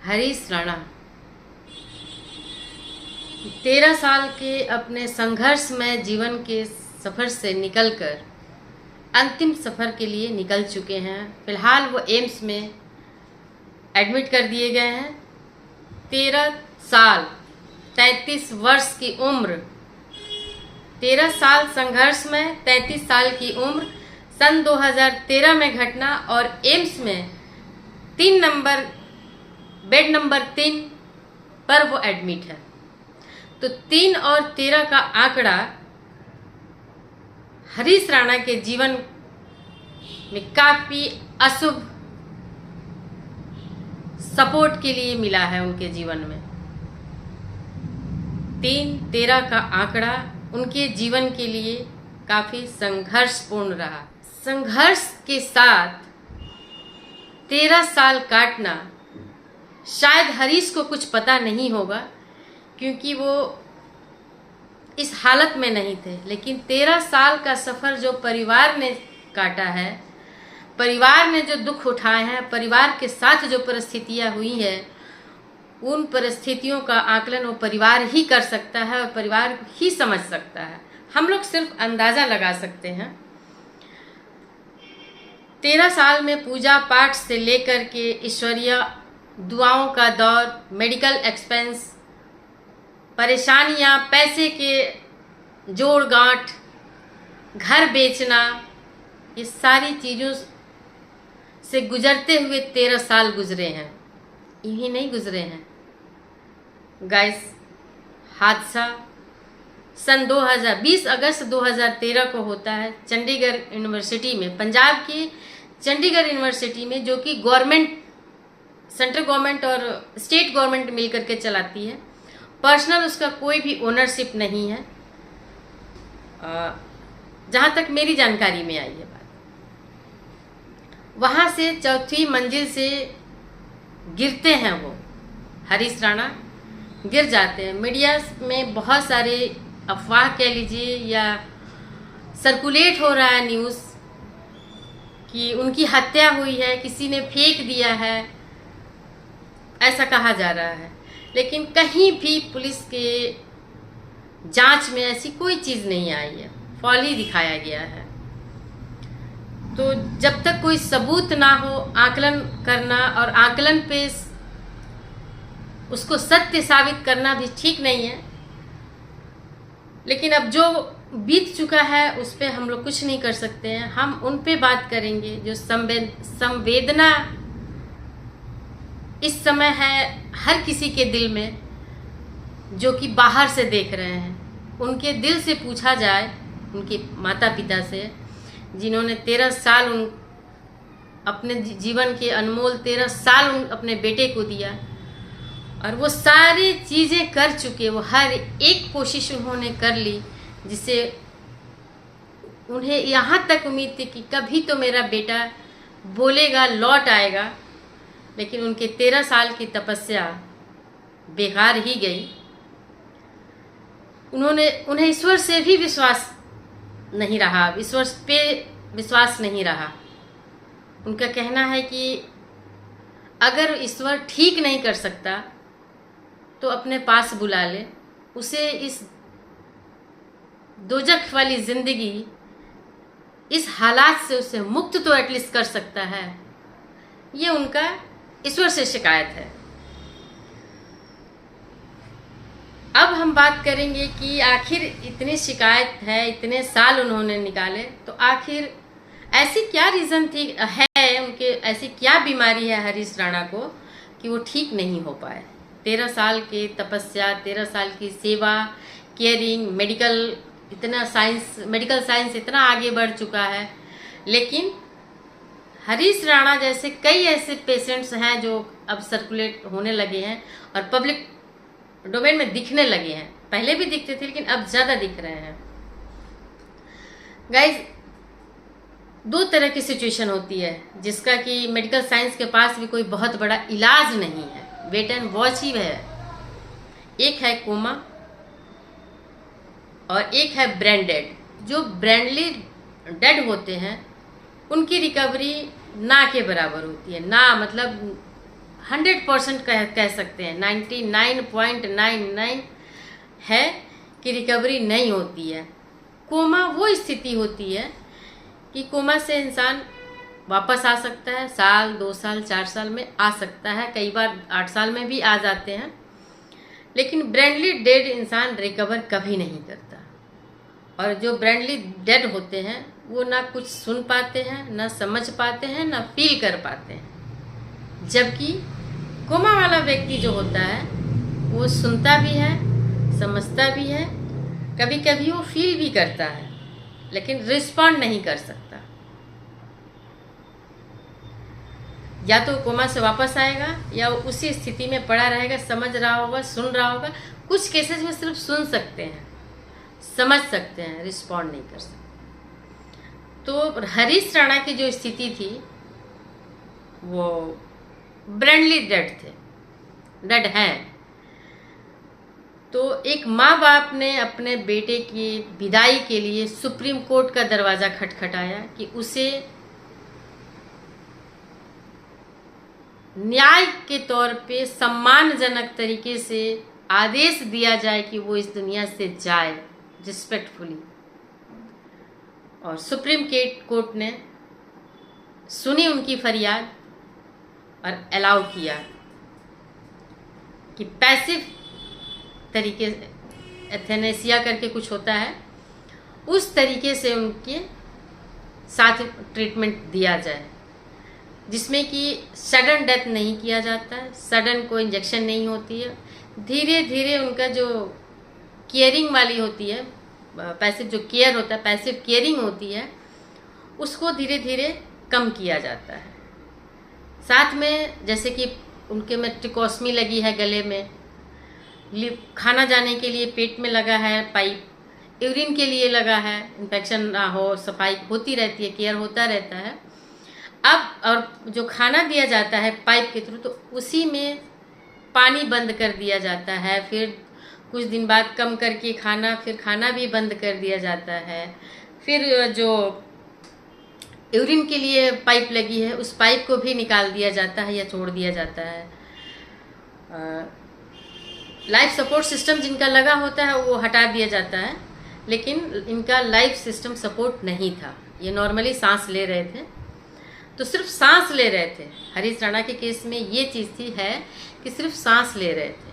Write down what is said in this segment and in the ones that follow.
हरीश राणा 13 साल के अपने संघर्षमय जीवन के सफ़र से निकलकर अंतिम सफ़र के लिए निकल चुके हैं। फिलहाल वो एम्स में एडमिट कर दिए गए हैं। 13 साल 33 वर्ष की उम्र, 13 साल संघर्ष में 33 साल की उम्र, सन 2013 में घटना और एम्स में 3 नंबर बेड नंबर 3 पर वो एडमिट है। तो 3 और 13 का आंकड़ा हरीश राणा के जीवन में काफी अशुभ सपोर्ट के लिए मिला है। उनके जीवन में 3-13 का आंकड़ा उनके जीवन के लिए काफी संघर्षपूर्ण रहा। संघर्ष के साथ 13 साल काटना शायद हरीश को कुछ पता नहीं होगा, क्योंकि वो इस हालत में नहीं थे। लेकिन 13 साल का सफ़र जो परिवार ने काटा है, परिवार ने जो दुख उठाए हैं, परिवार के साथ जो परिस्थितियां हुई हैं, उन परिस्थितियों का आकलन वो परिवार ही कर सकता है और परिवार ही समझ सकता है। हम लोग सिर्फ अंदाज़ा लगा सकते हैं। 13 साल में पूजा पाठ से लेकर के ईश्वरीय दुआओं का दौर, मेडिकल एक्सपेंस, परेशानियां, पैसे के जोड़ गांठ, घर बेचना, ये सारी चीज़ों से गुजरते हुए 13 साल गुजरे हैं। यही नहीं गुजरे हैं गाइस। हादसा सन 2020 अगस्त 2013 को होता है चंडीगढ़ यूनिवर्सिटी में, पंजाब की चंडीगढ़ यूनिवर्सिटी में, जो कि गवर्नमेंट, सेंट्रल गवर्नमेंट और स्टेट गवर्नमेंट मिलकर के चलाती है। पर्सनल उसका कोई भी ओनरशिप नहीं है, जहाँ तक मेरी जानकारी में आई है बात। वहाँ से 4थी मंजिल से गिरते हैं वो, हरीश राणा गिर जाते हैं। मीडिया में बहुत सारे अफवाह कह लीजिए या सर्कुलेट हो रहा है न्यूज़ कि उनकी हत्या हुई है, किसी ने फेंक दिया है, ऐसा कहा जा रहा है। लेकिन कहीं भी पुलिस के जांच में ऐसी कोई चीज़ नहीं आई है, फौली दिखाया गया है। तो जब तक कोई सबूत ना हो, आकलन करना और आकलन पे उसको सत्य साबित करना भी ठीक नहीं है। लेकिन अब जो बीत चुका है उस पे हम लोग कुछ नहीं कर सकते हैं। हम उन पे बात करेंगे जो संवेदना इस समय है हर किसी के दिल में, जो कि बाहर से देख रहे हैं। उनके दिल से पूछा जाए, उनके माता पिता से, जिन्होंने 13 साल अपने जीवन के अनमोल 13 साल अपने बेटे को दिया, और वो सारी चीज़ें कर चुके, वो हर एक कोशिश उन्होंने कर ली, जिससे उन्हें यहाँ तक उम्मीद थी कि कभी तो मेरा बेटा बोलेगा, लौट आएगा। लेकिन उनके 13 साल की तपस्या बेकार ही गई। उन्हें ईश्वर से भी विश्वास नहीं रहा, ईश्वर पे विश्वास नहीं रहा। उनका कहना है कि अगर ईश्वर ठीक नहीं कर सकता तो अपने पास बुला ले, उसे इस दोजख वाली जिंदगी, इस हालात से उसे मुक्त तो एटलीस्ट कर सकता है। ये उनका ईश्वर से शिकायत है। अब हम बात करेंगे कि आखिर इतनी शिकायत है, इतने साल उन्होंने निकाले, तो आखिर ऐसी क्या रीज़न थी है उनके, ऐसी क्या बीमारी है हरीश राणा को कि वो ठीक नहीं हो पाए। 13 साल की तपस्या, 13 साल की सेवा, केयरिंग, मेडिकल साइंस इतना आगे बढ़ चुका है। लेकिन हरीश राणा जैसे कई ऐसे पेशेंट्स हैं जो अब सर्कुलेट होने लगे हैं और पब्लिक डोमेन में दिखने लगे हैं। पहले भी दिखते थे लेकिन अब ज़्यादा दिख रहे हैं। गाइज, 2 तरह की सिचुएशन होती है जिसका कि मेडिकल साइंस के पास भी कोई बहुत बड़ा इलाज नहीं है, वेट एंड वॉच ही है। एक है कोमा और एक है ब्रेन डेड। जो ब्रेनली डेड होते हैं उनकी रिकवरी ना के बराबर होती है। ना मतलब 100% कह सकते हैं, 99.99 है कि रिकवरी नहीं होती है। कोमा वो स्थिति होती है कि कोमा से इंसान वापस आ सकता है, साल 2 साल 4 साल में आ सकता है, कई बार 8 साल में भी आ जाते हैं, लेकिन ब्रेनली डेड इंसान रिकवर कभी नहीं करता। और जो ब्रेनली डेड होते हैं वो ना कुछ सुन पाते हैं, ना समझ पाते हैं, ना फील कर पाते हैं। जबकि कोमा वाला व्यक्ति जो होता है वो सुनता भी है, समझता भी है, कभी कभी वो फील भी करता है, लेकिन रिस्पॉन्ड नहीं कर सकता। या तो कोमा से वापस आएगा या वो उसी स्थिति में पड़ा रहेगा, समझ रहा होगा, सुन रहा होगा। कुछ केसेस में सिर्फ सुन सकते हैं, समझ सकते हैं, रिस्पॉन्ड नहीं कर सकते। तो हरीश राणा की जो स्थिति थी वो ब्रेनली डेड थे, डेड हैं। तो एक माँ बाप ने अपने बेटे की विदाई के लिए सुप्रीम कोर्ट का दरवाज़ा खटखटाया कि उसे न्याय के तौर पे सम्मानजनक तरीके से आदेश दिया जाए कि वो इस दुनिया से जाए रिस्पेक्टफुली। और सुप्रीम कोर्ट ने सुनी उनकी फरियाद और अलाउ किया कि पैसिव तरीके से, एथेनेसिया करके कुछ होता है, उस तरीके से उनके साथ ट्रीटमेंट दिया जाए, जिसमें कि सडन डेथ नहीं किया जाता है, सडन कोई इंजेक्शन नहीं होती है। धीरे धीरे उनका जो केयरिंग वाली होती है, पैसिव जो केयर होता है, पैसिव केयरिंग होती है, उसको धीरे धीरे कम किया जाता है। साथ में जैसे कि उनके में ट्रिकोस्मी लगी है गले में, खाना जाने के लिए पेट में लगा है पाइप, यूरिन के लिए लगा है, इन्फेक्शन ना हो, सफाई होती रहती है, केयर होता रहता है। अब और जो खाना दिया जाता है पाइप के थ्रू, तो उसी में पानी बंद कर दिया जाता है, फिर कुछ दिन बाद कम करके खाना, फिर खाना भी बंद कर दिया जाता है। फिर जो यूरिन के लिए पाइप लगी है उस पाइप को भी निकाल दिया जाता है या छोड़ दिया जाता है। लाइफ सपोर्ट सिस्टम जिनका लगा होता है वो हटा दिया जाता है, लेकिन इनका लाइफ सिस्टम सपोर्ट नहीं था, ये नॉर्मली सांस ले रहे थे, तो सिर्फ सांस ले रहे थे। हरीश राणा के केस में ये चीज़ थी है कि सिर्फ सांस ले रहे थे,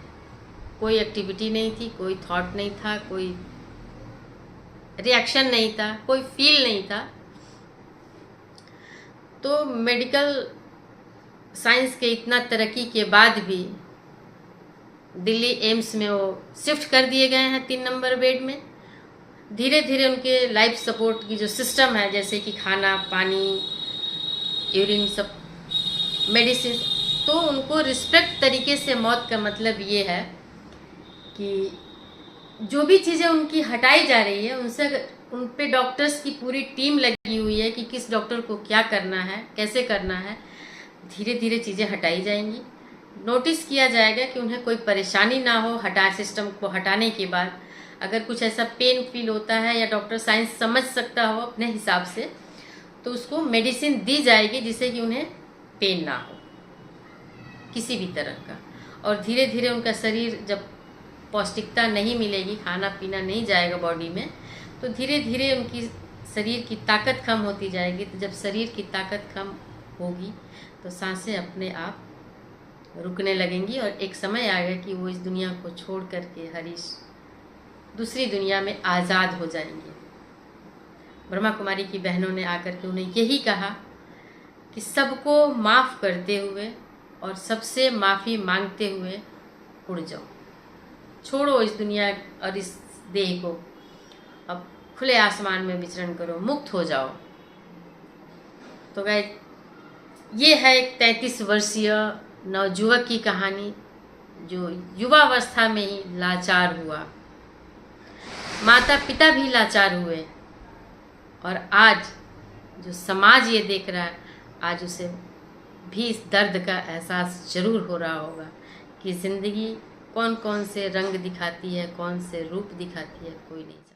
कोई एक्टिविटी नहीं थी, कोई थॉट नहीं था, कोई रिएक्शन नहीं था, कोई फील नहीं था। तो मेडिकल साइंस के इतना तरक्की के बाद भी दिल्ली एम्स में वो शिफ्ट कर दिए गए हैं 3 नंबर बेड में। धीरे धीरे उनके लाइफ सपोर्ट की जो सिस्टम है, जैसे कि खाना, पानी, यूरिन, सब मेडिसिन, तो उनको रिस्पेक्ट तरीके से मौत का मतलब ये है कि जो भी चीज़ें उनकी हटाई जा रही है उनसे, उन पे डॉक्टर्स की पूरी टीम लगी हुई है कि किस डॉक्टर को क्या करना है, कैसे करना है। धीरे धीरे चीज़ें हटाई जाएंगी, नोटिस किया जाएगा कि उन्हें कोई परेशानी ना हो। सिस्टम को हटाने के बाद अगर कुछ ऐसा पेन फील होता है या डॉक्टर साइंस समझ सकता हो अपने हिसाब से, तो उसको मेडिसिन दी जाएगी जिससे कि उन्हें पेन ना हो किसी भी तरह का। और धीरे धीरे उनका शरीर, जब पौष्टिकता नहीं मिलेगी, खाना पीना नहीं जाएगा बॉडी में, तो धीरे धीरे उनकी शरीर की ताकत कम होती जाएगी। तो जब शरीर की ताकत कम होगी तो सांसें अपने आप रुकने लगेंगी और एक समय आएगा कि वो इस दुनिया को छोड़ करके हरीश दूसरी दुनिया में आज़ाद हो जाएंगे। ब्रह्मा कुमारी की बहनों ने आकर के उन्हें यही कहा कि सबको माफ़ करते हुए और सबसे माफ़ी मांगते हुए उड़ जाओ, छोड़ो इस दुनिया और इस देह को, अब खुले आसमान में विचरण करो, मुक्त हो जाओ। तो गाइस, ये है एक 33 वर्षीय नवयुवक की कहानी जो युवावस्था में ही लाचार हुआ, माता पिता भी लाचार हुए, और आज जो समाज ये देख रहा है, आज उसे भी इस दर्द का एहसास जरूर हो रहा होगा कि ज़िंदगी कौन कौन से रंग दिखाती है, कौन से रूप दिखाती है, कोई नहीं जानता।